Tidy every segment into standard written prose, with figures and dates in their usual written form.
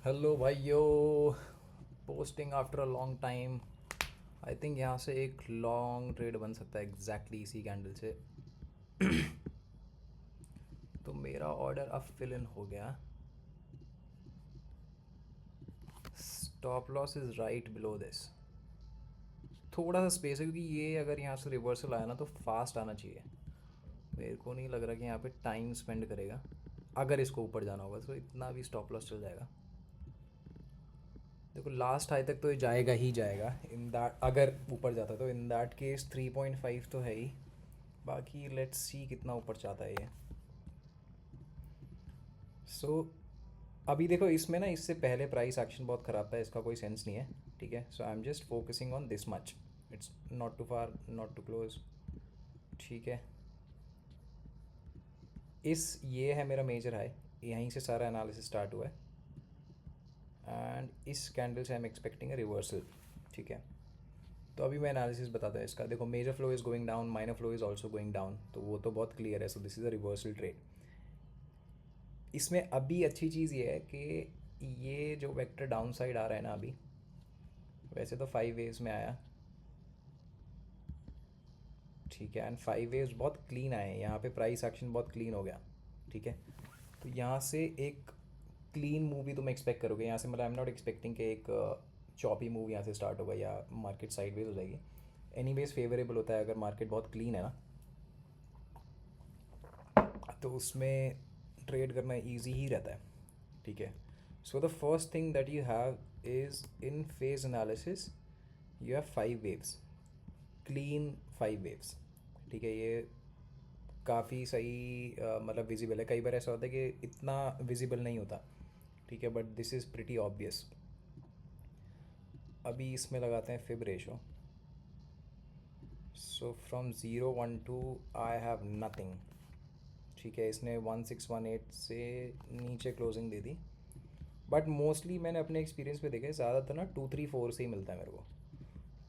Hello भाइयों। Posting after a long time. I think यहाँ से एक लॉन्ग ट्रेड बन सकता है एग्जैक्टली इसी कैंडल से। तो मेरा ऑर्डर अब फिल इन हो गया। Stop loss is right below this. थोड़ा सा स्पेस है क्योंकि ये अगर यहाँ से रिवर्सल आया ना तो फास्ट आना चाहिए। मेरे को नहीं लग रहा कि यहाँ पे टाइम स्पेंड करेगा। अगर इसको ऊपर जाना होगा तो इतना भी स्टॉप लॉस चल जाएगा। देखो लास्ट हाई तक तो ये जाएगा ही जाएगा इन दैट, अगर ऊपर जाता तो इन दैट केस 3.5 तो है ही। बाकी लेट्स सी कितना ऊपर जाता है ये। सो अभी देखो इसमें ना इससे पहले प्राइस एक्शन बहुत ख़राब था, इसका कोई सेंस नहीं है। ठीक है, so I am just focusing on this much. It's not too far, not too close. ठीक है, ये है मेरा मेजर हाई। यहीं से सारा एनालिसिस स्टार्ट हुआ है एंड इस कैंडल से I am expecting a reversal. ठीक है, तो अभी मैं एनालिसिस बताता हूँ इसका। देखो major flow is going down, minor flow is also going down, तो वो तो बहुत क्लियर है। So this is a reversal trade. इसमें अभी अच्छी चीज़ ये है कि ये जो वेक्टर डाउन साइड आ रहा है ना अभी, वैसे तो 5 वेव्स में आया। ठीक है, एंड 5 वेव्स बहुत क्लीन आए हैं, यहाँ पे प्राइस एक्शन बहुत क्लीन हो गया। ठीक है, तो यहाँ से एक क्लीन मूव भी तुम एक्सपेक्ट करोगे यहाँ से। मतलब आई एम नॉट एक्सपेक्टिंग कि एक चॉपी मूव यहाँ से स्टार्ट होगा या मार्केट साइडवेज हो जाएगी। एनीवेज फेवरेबल होता है अगर मार्केट बहुत क्लीन है ना, तो उसमें ट्रेड करना इजी ही रहता है। ठीक है, so the first thing that you have is in phase analysis you have 5 waves, clean 5 waves. ठीक है, ये काफ़ी सही मतलब विजिबल है। कई बार ऐसा होता है कि इतना विजिबल नहीं होता। ठीक है, but this is pretty obvious. अभी इसमें लगाते हैं fib ratio. So from 012 I have nothing. ठीक है, इसने 1618 से नीचे closing they the, but mostly मैंने अपने एक्सपीरियंस पे देखा है ज़्यादातर ना 234 से ही मिलता है मेरे को।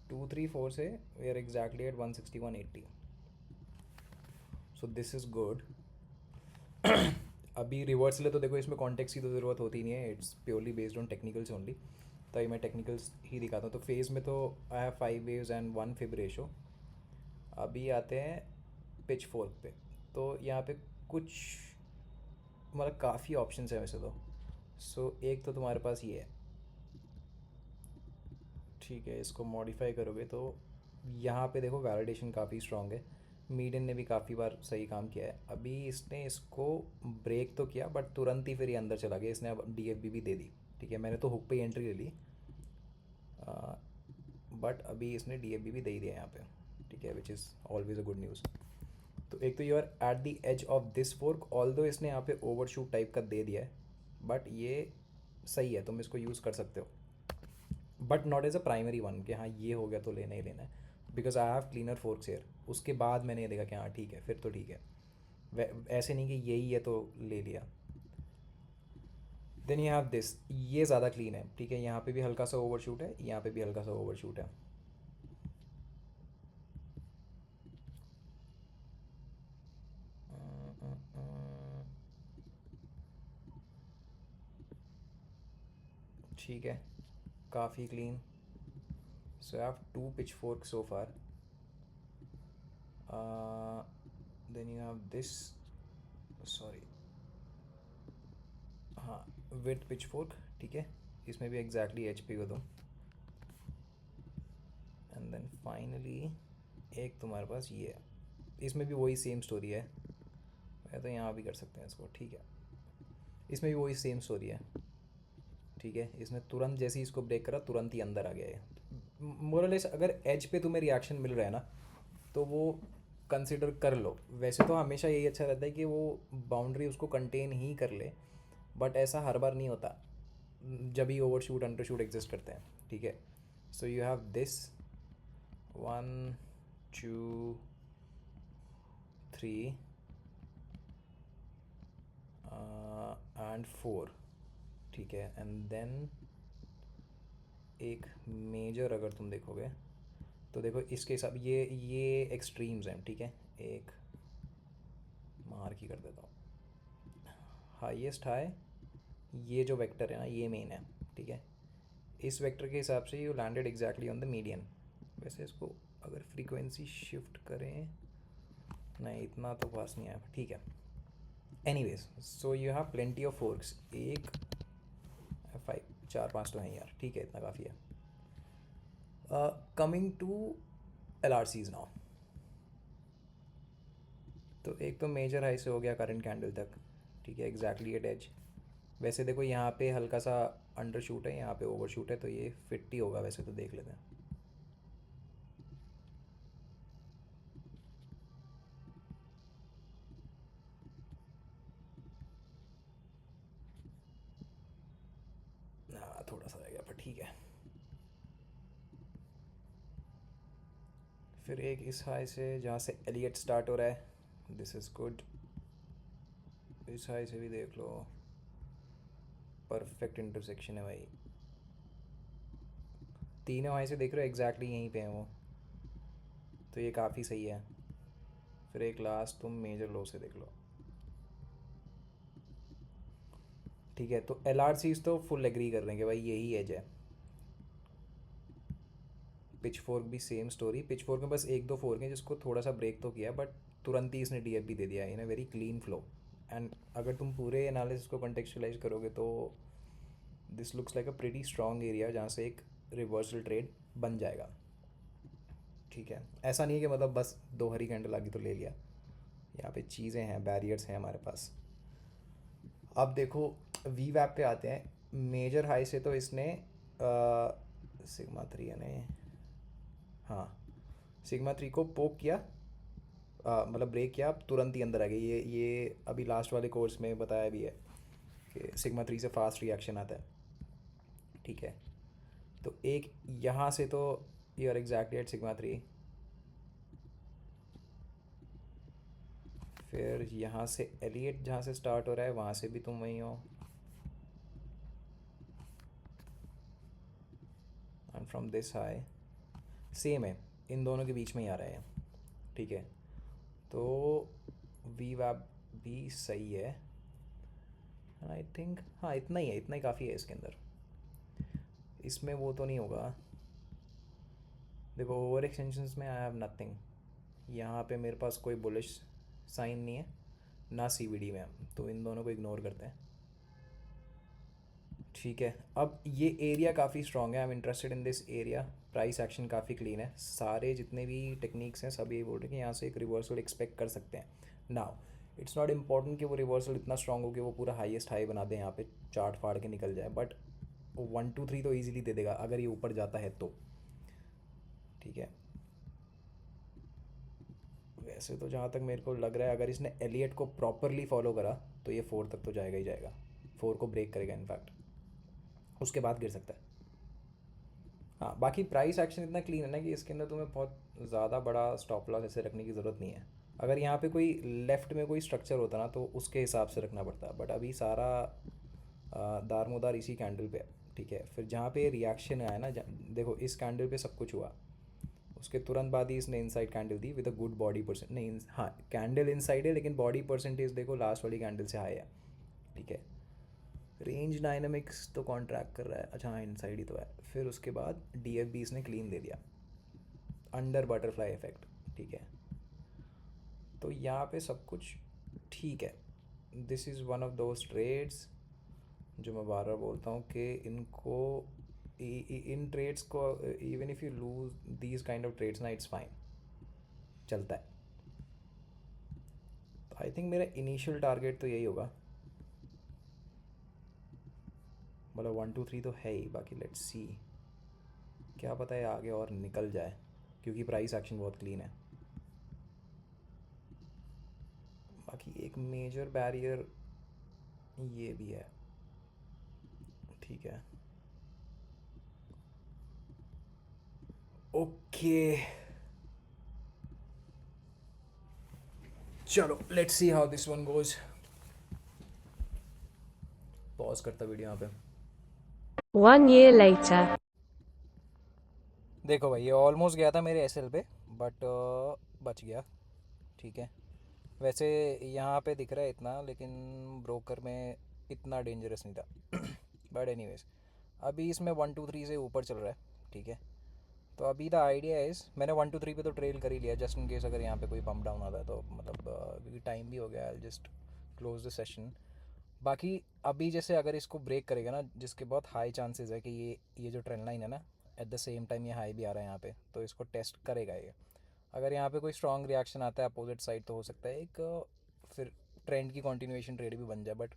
234 से we are exactly at 161.80। So this is good. अभी रिवर्सल है तो देखो इसमें कॉन्टेक्स्ट की तो ज़रूरत होती नहीं है, it's purely based on technicals only. तो ये मैं टेक्निकल्स ही दिखाता हूँ। तो फेज़ में तो I have 5 waves and 1 fib ratio. अभी आते हैं पिच फोर्क पे। तो यहाँ पे कुछ मतलब काफ़ी ऑप्शंस है वैसे तो। एक तो तुम्हारे पास ये है। ठीक है, इसको मॉडिफाई करोगे तो यहाँ पे देखो वैलिडेशन काफ़ी स्ट्रॉन्ग है। मीडियन ने भी काफ़ी बार सही काम किया है। अभी इसने इसको ब्रेक तो किया बट तुरंत ही फिर ये अंदर चला गया। इसने अब DFB भी दे दी। ठीक है, मैंने तो हुक पे एंट्री ले ली, बट अभी इसने DFB भी दे ही दिया यहाँ पे। ठीक है, which is always a good news. तो एक तो you are at the edge of this fork, although इसने यहाँ पे ओवर शूट टाइप का दे दिया है, बट ये सही है, तुम इसको यूज़ कर सकते हो। But not as a primary one कि हाँ ये हो गया तो लेना ही लेना है, because I have cleaner forks here. उसके बाद मैंने ये देखा कि हाँ ठीक है फिर तो ठीक है। ऐसे नहीं कि यही है तो ले लिया। देन यू हैव दिस, ये ज़्यादा क्लीन है। ठीक है, यहाँ पे भी हल्का सा ओवर शूट है, यहाँ पे भी हल्का सा ओवर शूट है। ठीक है, काफ़ी clean. So I have 2 pitch fork so far. Then you have this, sorry, हाँ, विथ पिच फोर्क। ठीक है, इसमें भी एग्जैक्टली HP को दो। एंड देन फाइनली एक तुम्हारे पास ये है, इसमें भी वही सेम स्टोरी है। मैं तो यहाँ भी कर सकते हैं इसको। ठीक है, इसमें भी वही सेम स्टोरी है। ठीक है, इसने तुरंत जैसे ही इसको ब्रेक करा तुरंत ही अंदर आ गया है। मोरलेस अगर एज पे तुम्हें रिएक्शन मिल रहा है ना तो वो कंसिडर कर लो। वैसे तो हमेशा यही अच्छा रहता है कि वो बाउंड्री उसको कंटेन ही कर ले, बट ऐसा हर बार नहीं होता जब ही overshoot undershoot exist करते हैं। ठीक है, so you have this 1 2 3 and 4। ठीक है, एंड देन एक मेजर अगर तुम देखोगे तो देखो इसके हिसाब ये एक्सट्रीम्स हैं। ठीक है, एक मार्क ही कर देता हूँ। हाईएस्ट हाई ये जो वेक्टर है ना ये मेन है, ठीक है। इस वेक्टर के हिसाब से you landed exactly on the median. वैसे इसको अगर फ्रीक्वेंसी शिफ्ट करें, नहीं इतना तो पास नहीं आया, ठीक है। Anyways, so you have plenty of forks, एक 5 4 5 तो हैं यार, ठीक है, इतना काफ़ी है। Coming to L R Cs now, तो एक तो मेजर हाई से हो गया करंट कैंडल तक, ठीक है, एग्जैक्टली एट एज। वैसे देखो यहाँ पे हल्का सा अंडर शूट है, यहाँ पे ओवर शूट है, तो ये फिट ही होगा वैसे तो, देख लेते हैं। हाँ थोड़ा सा रह गया पर ठीक है। फिर एक इस हाई से जहाँ से एलियट स्टार्ट हो रहा है, दिस इज़ गुड। इस हाई से भी देख लो, परफेक्ट इंटरसेक्शन है भाई। तीनों हाई से देख रहे हो एग्जैक्टली यहीं पे हैं वो, तो ये काफ़ी सही है। फिर एक लास्ट तुम मेजर लो से देख लो, ठीक है। तो एल आर सीज तो फुल एग्री कर रहे हैं कि भाई यही एज है। पिच फोर्क भी सेम स्टोरी, पिच फोर्क में बस एक दो फोर्क हैं जिसको थोड़ा सा ब्रेक तो किया, बट तुरंत ही इसने डीएफ भी दे दिया in a very clean flow. And अगर तुम पूरे एनालिसिस को कंटेक्चुअलाइज करोगे तो this looks like a pretty strong area जहाँ से एक रिवर्सल ट्रेड बन जाएगा, ठीक है। ऐसा नहीं है कि मतलब बस दो हरी कैंडल आ गई तो ले लिया, यहाँ पे चीज़ें हैं, बैरियर्स हैं हमारे पास। अब देखो वी वैप पे आते हैं। मेजर हाई से तो इसने सिग्मा थ्री यानी, हाँ, सिग्मा थ्री को पोक किया, मतलब ब्रेक किया, आप तुरंत ही अंदर आ गए। ये अभी लास्ट वाले कोर्स में बताया भी है कि सिग्मा थ्री से फास्ट रिएक्शन आता है, ठीक है। तो एक यहाँ से तो you are exactly at sigma three. फिर यहाँ से एलियट जहाँ से स्टार्ट हो रहा है वहाँ से भी तुम वहीं हो, and from this high same है, इन दोनों के बीच में ही आ रहा है, ठीक है। तो वी वैप भी सही है, आई थिंक हाँ इतना ही है, इतना ही काफ़ी है इसके अंदर। इसमें वो तो नहीं होगा, देखो ओवर एक्सटेंशंस में आई हैव नथिंग, यहाँ पे मेरे पास कोई बुलिश साइन नहीं है ना सीवीडी में, तो इन दोनों को इग्नोर करते हैं, ठीक है। अब ये एरिया काफ़ी स्ट्रॉन्ग है, I am interested in this area. Price action काफ़ी क्लीन है, सारे जितने भी टेक्निक्स हैं सब यही बोल रहे हैं कि यहाँ से एक रिवर्सल एक्सपेक्ट कर सकते हैं। नाउ इट्स नॉट इम्पॉर्टेंट कि वो रिवर्सल इतना स्ट्रॉन्ग हो कि वो पूरा हाईएस्ट हाई बना दे, यहाँ पे चार्ट फाड़ के निकल जाए, बट 1 2 3 तो ईजिली दे देगा अगर ये ऊपर जाता है तो, ठीक है। वैसे तो जहाँ तक मेरे को लग रहा है अगर इसने एलियट को प्रॉपरली फॉलो करा तो ये 4 तक तो जाएगा ही जाएगा, 4 को ब्रेक करेगा इनफैक्ट, उसके बाद गिर सकता है। हाँ बाकी प्राइस एक्शन इतना क्लीन है ना कि इसके अंदर तुम्हें बहुत ज़्यादा बड़ा स्टॉप लॉस ऐसे रखने की ज़रूरत नहीं है। अगर यहाँ पे कोई लेफ़्ट में कोई स्ट्रक्चर होता ना तो उसके हिसाब से रखना पड़ता, बट अभी सारा दारमोदार इसी कैंडल पे है, ठीक है। फिर जहाँ पे रिएक्शन आया ना, देखो इस कैंडल पे सब कुछ हुआ, उसके तुरंत बाद ही इसने inside candle the with a good body percent, नहीं हाँ कैंडल इनसाइड है लेकिन बॉडी परसेंटेज देखो लास्ट वाली कैंडल से हाई है, ठीक है। रेंज डायनामिक्स तो कॉन्ट्रैक्ट कर रहा है, अच्छा हाँ इनसाइड ही तो है। फिर उसके बाद डी एफ बी इसने क्लीन दे दिया, अंडर बटरफ्लाई इफेक्ट, ठीक है। तो यहाँ पे सब कुछ ठीक है। This is one of those trades जो मैं बार बार बोलता हूँ कि इनको इन ट्रेड्स को even if you lose these kind of trades ना इट्स फाइन, चलता है। तो आई थिंक मेरा इनिशियल टारगेट तो यही होगा, मतलब 1 2 3 तो है ही, बाकी लेट्स सी, क्या पता है आगे और निकल जाए क्योंकि प्राइस एक्शन बहुत क्लीन है। बाकी एक मेजर बैरियर ये भी है, ठीक है। ओके चलो let's see how this one goes. Pause करता वीडियो यहाँ पे। 1 year later. देखो भाई ये ऑलमोस्ट गया था मेरे एसएल पे, बट बच गया, ठीक है। वैसे यहाँ पे दिख रहा है इतना, लेकिन ब्रोकर में इतना डेंजरस नहीं था। बट एनीवेज अभी इसमें 1 2 3 से ऊपर चल रहा है, ठीक है। तो अभी द आइडिया इज़ मैंने 1 2 3 पे तो ट्रेल कर ही लिया, जस्ट इन केस अगर यहाँ पे कोई पम्प डाउन आता है तो मतलब क्योंकि टाइम भी हो गया, I just close the session. बाकी अभी जैसे अगर इसको ब्रेक करेगा ना, जिसके बहुत हाई चांसेस है कि ये जो ट्रेंड लाइन है ना, एट द सेम टाइम ये हाई भी आ रहा है यहाँ पे, तो इसको टेस्ट करेगा ये। अगर यहाँ पे कोई स्ट्रॉन्ग रिएक्शन आता है अपोजिट साइड तो हो सकता है एक फिर ट्रेंड की कंटिन्यूएशन ट्रेड भी बन जाए, बट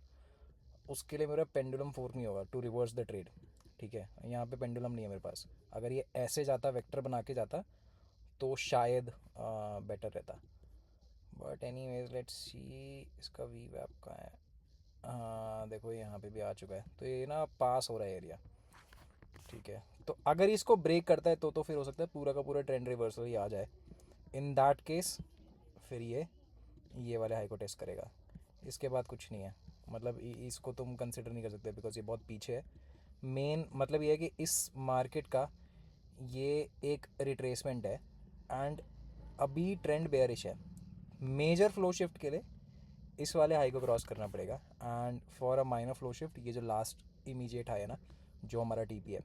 उसके लिए मेरा पेंडुलम फोर्क नहीं होगा टू रिवर्स द ट्रेड, ठीक है। यहाँ पे पेंडुलम नहीं है मेरे पास। अगर ये ऐसे जाता, वेक्टर बना के जाता, तो शायद बेटर रहता। But any ways let's see इसका वी वैप का है। हाँ देखो यहाँ पे भी आ चुका है, तो ये ना पास हो रहा है एरिया, ठीक है। तो अगर इसको ब्रेक करता है तो फिर हो सकता है पूरा का पूरा ट्रेंड रिवर्सल ही आ जाए। इन दैट केस फिर ये वाले हाई को टेस्ट करेगा, इसके बाद कुछ नहीं है। मतलब इसको तुम कंसिडर नहीं कर सकते बिकॉज ये बहुत पीछे है। मेन मतलब ये है कि इस मार्केट का ये एक रिट्रेसमेंट है एंड अभी ट्रेंड बेयरिश है। मेजर फ्लो शिफ्ट के लिए इस वाले हाई को क्रॉस करना पड़ेगा, and for a minor flow shift ये जो लास्ट इमीडिएट हाई है ना, जो हमारा टीपी है,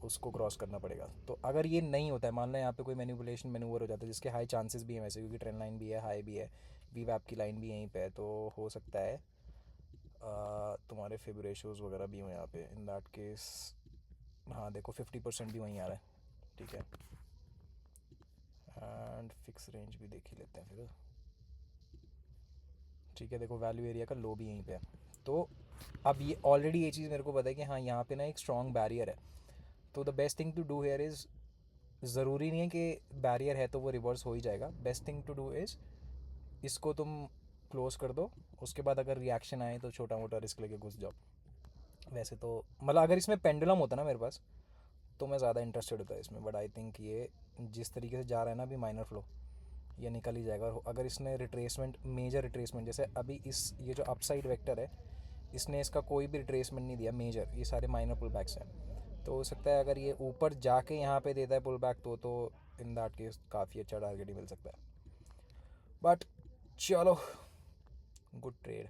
उसको क्रॉस करना पड़ेगा। तो अगर ये नहीं होता है, मान लो यहाँ पे कोई मैनिपुलेशन मैनूवर हो जाता है, जिसके हाई चांसेस भी हैं वैसे, क्योंकि ट्रेंड लाइन भी है, हाई भी है, वी वैप की लाइन भी यहीं पे है, तो हो सकता है तुम्हारे फिब रेशियोज़ वगैरह भी हो यहाँ पे। इन दैट केस हाँ देखो 50% भी वहीं आ रहा है, ठीक है। एंड फिक्स रेंज भी देख ही लेते हैं फिर, ठीक है। देखो वैल्यू एरिया का लो भी यहीं पे है, तो अब ये ऑलरेडी ये चीज़ मेरे को पता है कि हाँ यहाँ पे ना एक स्ट्रॉन्ग बैरियर है। तो the best thing to do here is, ज़रूरी नहीं है कि बैरियर है तो वो रिवर्स हो ही जाएगा। Best thing to do is इसको तुम क्लोज कर दो, उसके बाद अगर रिएक्शन आए तो छोटा मोटा रिस्क लेके घुस जाओ। वैसे तो मतलब अगर इसमें पेंडुलम होता ना मेरे पास तो मैं ज़्यादा इंटरेस्टेड होता है इसमें, बट आई थिंक ये जिस तरीके से जा रहा है ना अभी माइनर फ्लो, ये निकल ही जाएगा। और अगर इसने रिट्रेसमेंट, मेजर रिट्रेसमेंट, जैसे अभी ये जो अपसाइड वेक्टर है, इसने इसका कोई भी रिट्रेसमेंट नहीं दिया मेजर, ये सारे माइनर पुल बैक्स हैं। तो हो सकता है अगर ये ऊपर जाके यहाँ पे देता है पुल बैक तो इन दैट केस काफ़ी अच्छा टारगेट ही मिल सकता है। बट चलो, गुड ट्रेड।